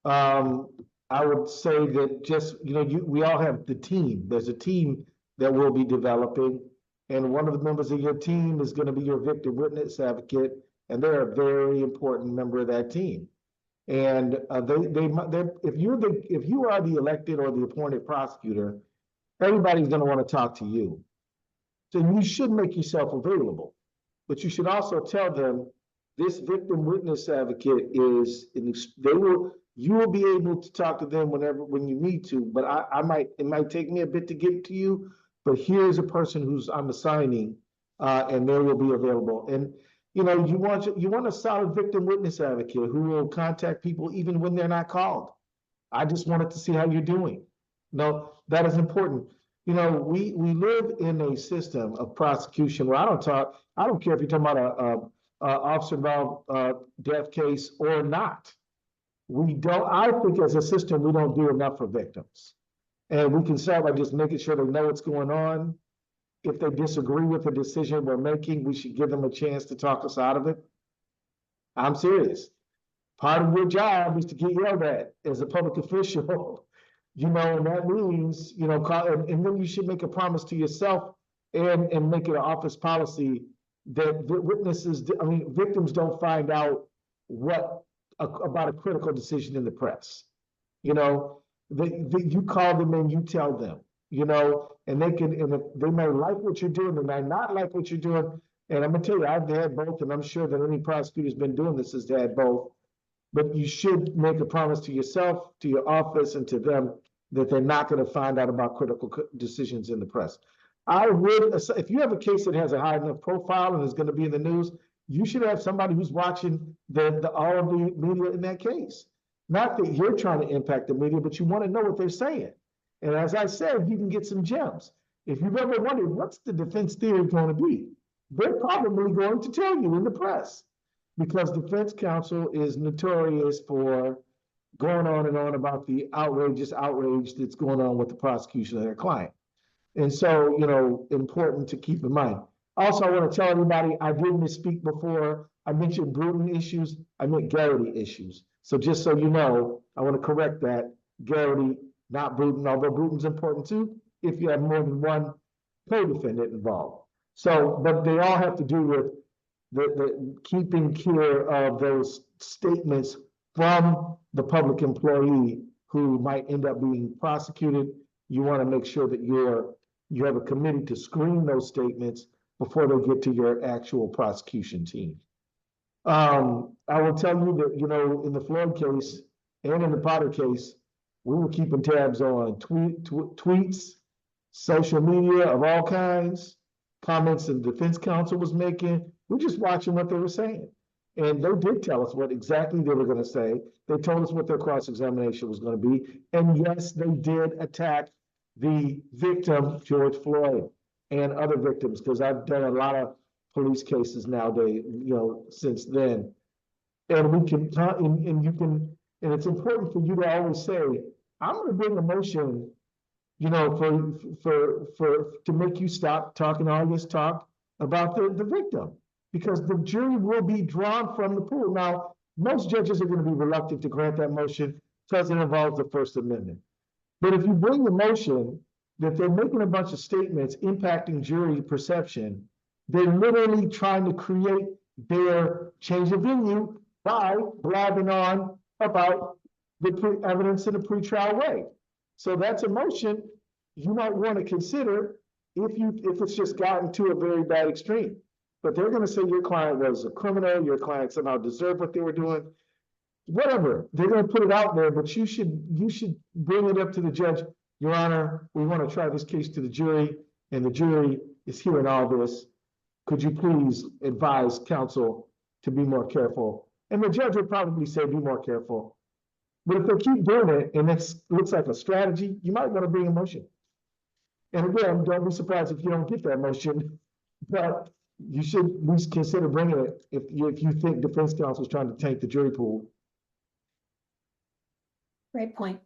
I would say that just, we all have the team. There's a team that we'll be developing, and one of the members of your team is going to be your victim witness advocate, and they're a very important member of that team. And if you are the elected or the appointed prosecutor, everybody's going to want to talk to you. So you should make yourself available, but you should also tell them this victim witness advocate you will be able to talk to them when you need to. But it might take me a bit to get to you, but here's a person I'm assigning, and they will be available. And you want a solid victim witness advocate who will contact people even when they're not called. I just wanted to see how you're doing. No, that is important. We live in a system of prosecution where I don't care if you're talking about a officer involved death case or not. I think as a system, we don't do enough for victims. And we can start by just making sure they know what's going on. If they disagree with the decision we're making, we should give them a chance to talk us out of it. I'm serious. Part of your job is to get yelled at as a public official, and that means, and then you should make a promise to yourself and make it an office policy that victims don't find out about a critical decision in the press. You call them and you tell them. you know, and they can, and they may like what you're doing, they may not like what you're doing. And I'm gonna tell you, I've had both, and I'm sure that any prosecutor's been doing this has had both. But you should make a promise to yourself, to your office, and to them that they're not gonna find out about critical decisions in the press. I would, if you have a case that has a high enough profile and is gonna be in the news, you should have somebody who's watching all of the media in that case. Not that you're trying to impact the media, but you wanna know what they're saying. And as I said, you can get some gems. If you've ever wondered, what's the defense theory gonna be? They're probably going to tell you in the press, because defense counsel is notorious for going on and on about the outrageous outrage that's going on with the prosecution of their client. And so, you know, important to keep in mind. Also, I want to tell everybody, I did misspeak before. I mentioned Bruton issues. I meant Garrity issues. So just so you know, I want to correct that. Garrity, not Bruton, although Bruton's important too, if you have more than one co-defendant involved. So, but they all have to do with the keeping care of those statements from the public employee who might end up being prosecuted. You want to make sure that you have a committee to screen those statements before they get to your actual prosecution team. I will tell you that, you know, in the Floyd case and in the Potter case, we were keeping tabs on tweets, social media of all kinds, comments the defense counsel was making. We're just watching what they were saying. And they did tell us what exactly they were going to say. They told us what their cross-examination was going to be. And yes, they did attack the victim, George Floyd, and other victims, because I've done a lot of police cases nowadays, you know, since then. And we can, and you can, and it's important for you to always say, I'm going to bring a motion, you know, to make you stop talking all this talk about the victim, because the jury will be drawn from the pool. Now, most judges are going to be reluctant to grant that motion because it involves the First Amendment. But if you bring the motion that they're making a bunch of statements impacting jury perception, they're literally trying to create their change of venue by blabbing on about the evidence in a pretrial way. So that's a motion you might want to consider if it's just gotten to a very bad extreme. But they're going to say your client was a criminal, your client somehow deserved what they were doing. Whatever, they're going to put it out there, but you should bring it up to the judge. Your Honor, we want to try this case to the jury, and the jury is hearing all this. Could you please advise counsel to be more careful? And the judge would probably say, be more careful. But if they keep doing it and it looks like a strategy, you might want to bring a motion. And again, don't be surprised if you don't get that motion, but you should at least consider bringing it if you think defense counsel is trying to tank the jury pool. Great point.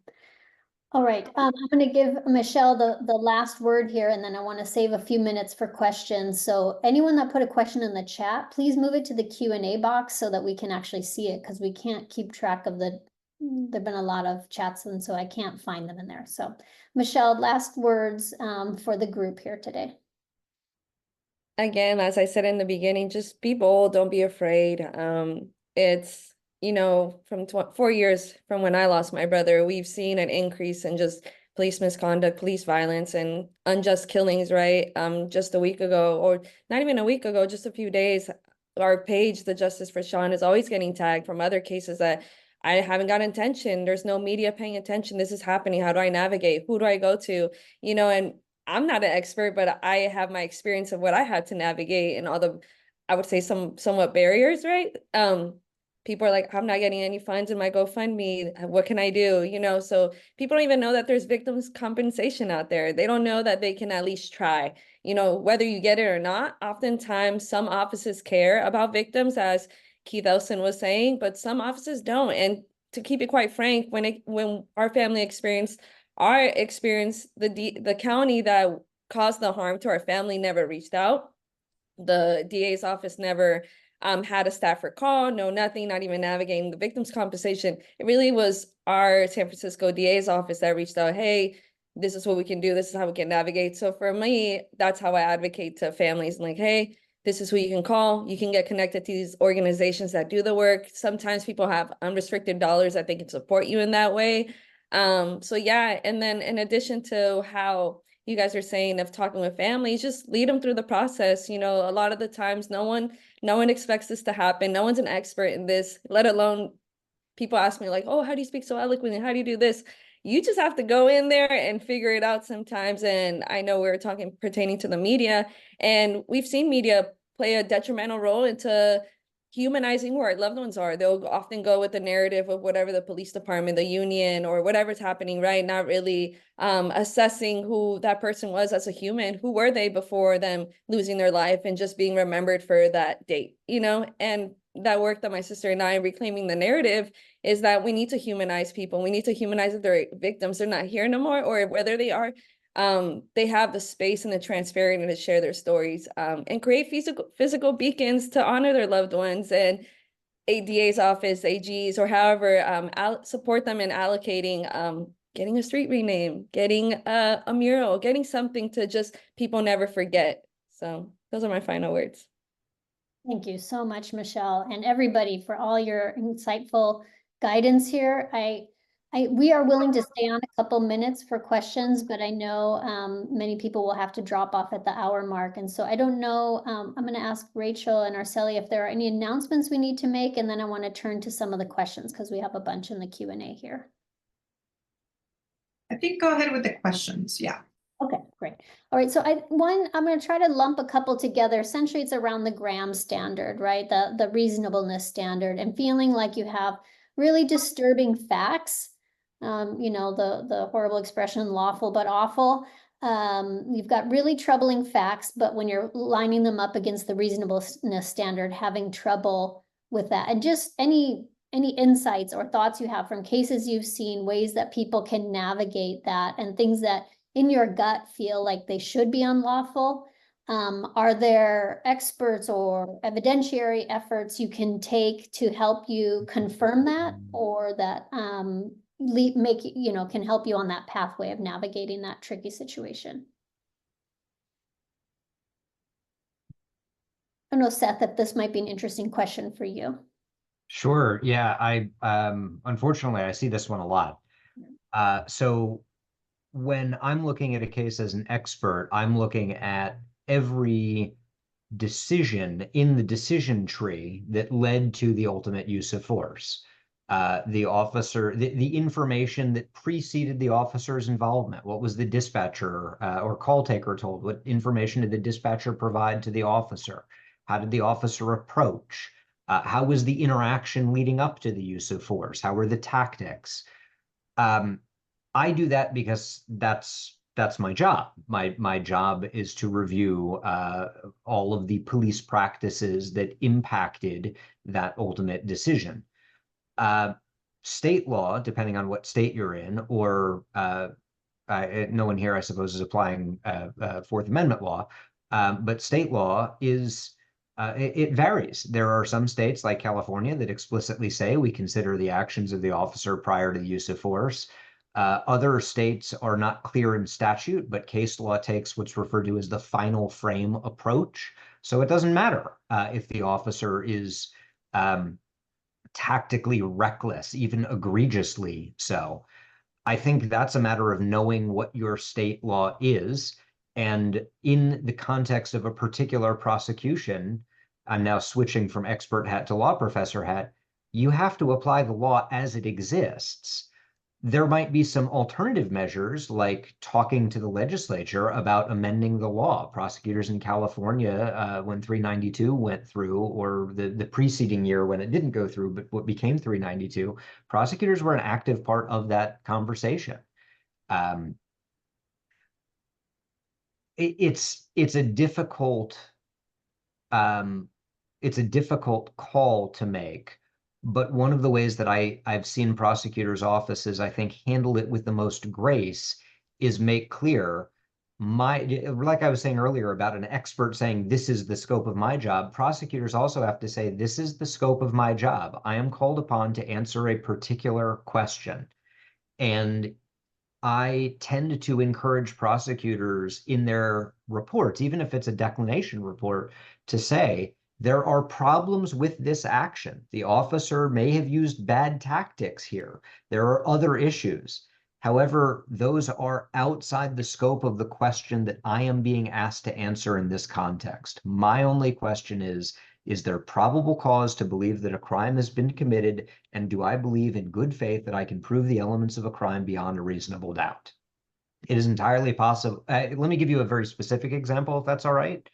All right, I'm going to give Michelle the last word here, and then I want to save a few minutes for questions. So anyone that put a question in the chat, please move it to the Q&A box so that we can actually see it, because we can't keep track of there've been a lot of chats, and so I can't find them in there. So Michelle, last words for the group here today. Again, as I said in the beginning, just be bold, don't be afraid. It's, you know, from 4 years from when I lost my brother, we've seen an increase in just police misconduct, police violence, and unjust killings, right? Just a week ago, or not even a week ago, just a few days, our page, the Justice for Sean, is always getting tagged from other cases that I haven't gotten attention. There's no media paying attention. This is happening. How do I navigate? Who do I go to? You know, and I'm not an expert, but I have my experience of what I had to navigate and all the, I would say somewhat barriers, right? People are like, I'm not getting any funds in my GoFundMe. What can I do? You know, so people don't even know that there's victims compensation out there. They don't know that they can at least try, you know, whether you get it or not. Oftentimes some offices care about victims, as Keith Ellison was saying, but some offices don't. And to keep it quite frank, when our family experienced the county that caused the harm to our family never reached out. The DA's office never had a staffer call, no nothing, not even navigating the victims compensation. It really was our San Francisco DA's office that reached out, hey, this is what we can do, this is how we can navigate. So for me, that's how I advocate to families, like, hey, this is who you can call. You can get connected to these organizations that do the work. Sometimes people have unrestricted dollars that they can support you in that way. So yeah, and then in addition to how, you guys are saying of talking with families, just lead them through the process. You know, a lot of the times no one expects this to happen. No one's an expert in this, let alone people ask me like, oh, how do you speak so eloquently? How do you do this? You just have to go in there and figure it out sometimes. And I know we were talking pertaining to the media, and we've seen media play a detrimental role into humanizing who our loved ones are. They'll often go with the narrative of whatever the police department, the union, or whatever's happening, right? Not really assessing who that person was as a human. Who were they before them losing their life and just being remembered for that date, you know? And that work that my sister and I reclaiming the narrative is that we need to humanize people. We need to humanize if they're victims, they're not here no more, or whether they are, they have the space and the transparency to share their stories, and create physical beacons to honor their loved ones. And ADA's office, AGs, or however, support them in allocating, getting a street renamed, getting a mural, getting something to just people never forget. So those are my final words. Thank you so much, Michelle, and everybody for all your insightful guidance here. We are willing to stay on a couple minutes for questions, but I know many people will have to drop off at the hour mark. And so I don't know, I'm going to ask Rachel and Arceli if there are any announcements we need to make, and then I want to turn to some of the questions because we have a bunch in the Q&A here. I think go ahead with the questions. Yeah. Okay, great. All right, so I'm going to try to lump a couple together. Essentially, it's around the Graham standard, right? The reasonableness standard, and feeling like you have really disturbing facts. You know, the horrible expression, lawful but awful. You've got really troubling facts, but when you're lining them up against the reasonableness standard, having trouble with that. And just any insights or thoughts you have from cases you've seen, ways that people can navigate that, and things that in your gut feel like they should be unlawful. Are there experts or evidentiary efforts you can take to help you confirm that, or that can help you on that pathway of navigating that tricky situation? I don't know, Seth, if this might be an interesting question for you. Sure. Yeah, unfortunately, I see this one a lot. So when I'm looking at a case as an expert, I'm looking at every decision in the decision tree that led to the ultimate use of force. The officer, the information that preceded the officer's involvement. What was the dispatcher or call taker told? What information did the dispatcher provide to the officer? How did the officer approach? How was the interaction leading up to the use of force? How were the tactics? I do that because that's my job. My job is to review all of the police practices that impacted that ultimate decision. State law, depending on what state you're in, or no one here, I suppose, is applying Fourth Amendment law, but state law is, it varies. There are some states like California that explicitly say we consider the actions of the officer prior to the use of force. Other states are not clear in statute, but case law takes what's referred to as the final frame approach. So it doesn't matter if the officer is tactically reckless, even egregiously so. I think that's a matter of knowing what your state law is. And in the context of a particular prosecution, I'm now switching from expert hat to law professor hat, you have to apply the law as it exists. There might be some alternative measures like talking to the legislature about amending the law. Prosecutors in California, when 392 went through, or the preceding year when it didn't go through, but what became 392, prosecutors were an active part of that conversation. It's a difficult call to make. But one of the ways that I've seen prosecutors' offices, I think, handle it with the most grace is make clear like I was saying earlier about an expert saying, this is the scope of my job. Prosecutors also have to say, this is the scope of my job. I am called upon to answer a particular question. And I tend to encourage prosecutors in their reports, even if it's a declination report, to say, there are problems with this action. The officer may have used bad tactics here. There are other issues. However, those are outside the scope of the question that I am being asked to answer in this context. My only question is there probable cause to believe that a crime has been committed? And do I believe in good faith that I can prove the elements of a crime beyond a reasonable doubt? It is entirely possible. Let me give you a very specific example, if that's all right.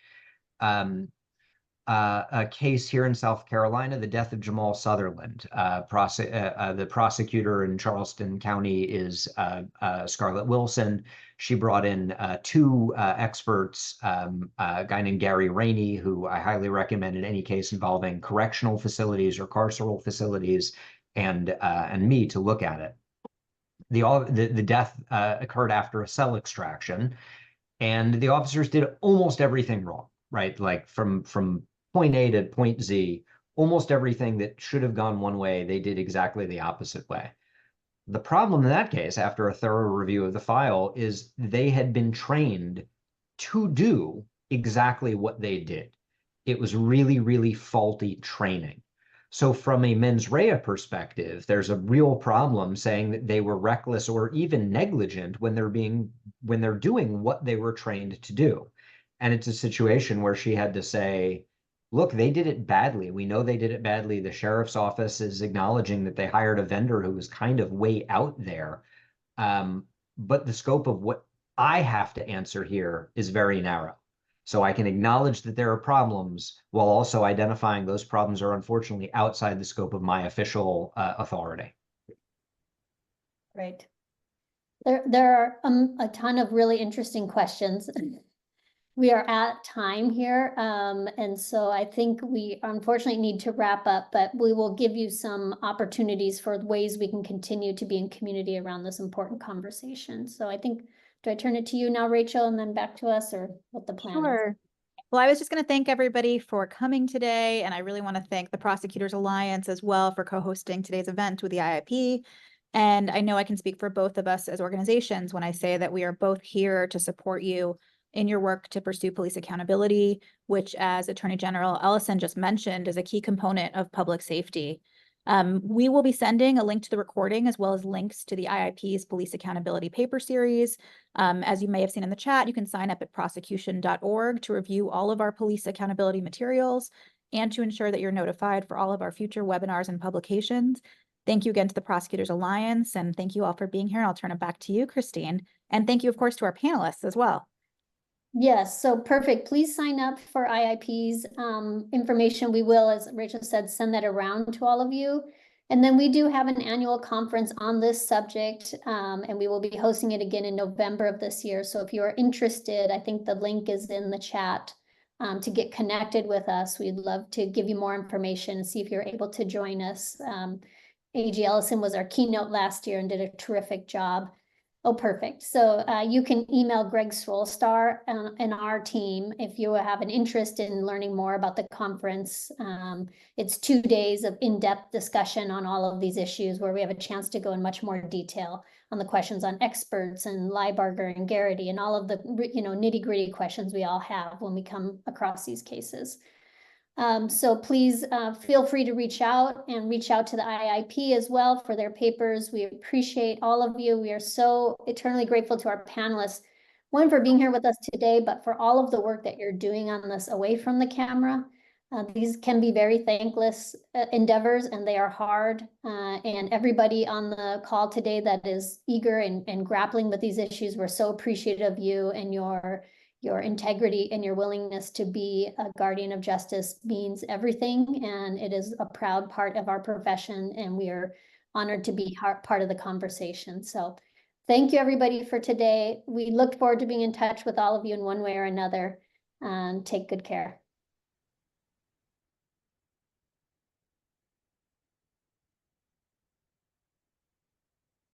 A case here in South Carolina, the death of Jamal Sutherland. The prosecutor in Charleston County is Scarlett Wilson. She brought in two experts, a guy named Gary Rainey, who I highly recommend in any case involving correctional facilities or carceral facilities, and me to look at it. The death occurred after a cell extraction, and the officers did almost everything wrong, right? Like from point A to point Z, almost everything that should have gone one way, they did exactly the opposite way. The problem in that case, after a thorough review of the file, is they had been trained to do exactly what they did. It was really, really faulty training. So from a mens rea perspective, there's a real problem saying that they were reckless or even negligent when they're doing what they were trained to do. And it's a situation where she had to say, look, they did it badly. We know they did it badly. The sheriff's office is acknowledging that they hired a vendor who was kind of way out there. But the scope of what I have to answer here is very narrow. So I can acknowledge that there are problems while also identifying those problems are unfortunately outside the scope of my official authority. Great. There are a ton of really interesting questions. We are at time here, and so I think we unfortunately need to wrap up, but we will give you some opportunities for ways we can continue to be in community around this important conversation. So I think, do I turn it to you now, Rachel, and then back to us, or what the plan is? Sure. Well, I was just going to thank everybody for coming today, and I really want to thank the Prosecutors Alliance as well for co-hosting today's event with the IIP. And I know I can speak for both of us as organizations when I say that we are both here to support you in your work to pursue police accountability, which, as Attorney General Ellison just mentioned, is a key component of public safety. We will be sending a link to the recording as well as links to the IIP's Police Accountability Paper Series. As you may have seen in the chat, you can sign up at prosecution.org to review all of our police accountability materials and to ensure that you're notified for all of our future webinars and publications. Thank you again to the Prosecutors Alliance, and thank you all for being here. I'll turn it back to you, Christine. And thank you, of course, to our panelists as well. Yes, so perfect. Please sign up for IIP's information. We will, as Rachel said, send that around to all of you. And then we do have an annual conference on this subject, and we will be hosting it again in November of this year. So if you are interested, I think the link is in the chat to get connected with us. We'd love to give you more information and see if you're able to join us. AG Ellison was our keynote last year and did a terrific job. Oh, perfect. So you can email Greg Swolstar and our team if you have an interest in learning more about the conference. It's 2 days of in-depth discussion on all of these issues where we have a chance to go in much more detail on the questions on experts and Liebarger and Garrity and all of the nitty-gritty questions we all have when we come across these cases. So please feel free to reach out to the IIP as well for their papers. We appreciate all of you. We are so eternally grateful to our panelists, one, for being here with us today, but for all of the work that you're doing on this away from the camera. These can be very thankless endeavors, and they are hard. And everybody on the call today that is eager and grappling with these issues, we're so appreciative of you and your integrity and your willingness to be a guardian of justice means everything, and it is a proud part of our profession, and we are honored to be part of the conversation. So thank you, everybody, for today. We look forward to being in touch with all of you in one way or another, and take good care.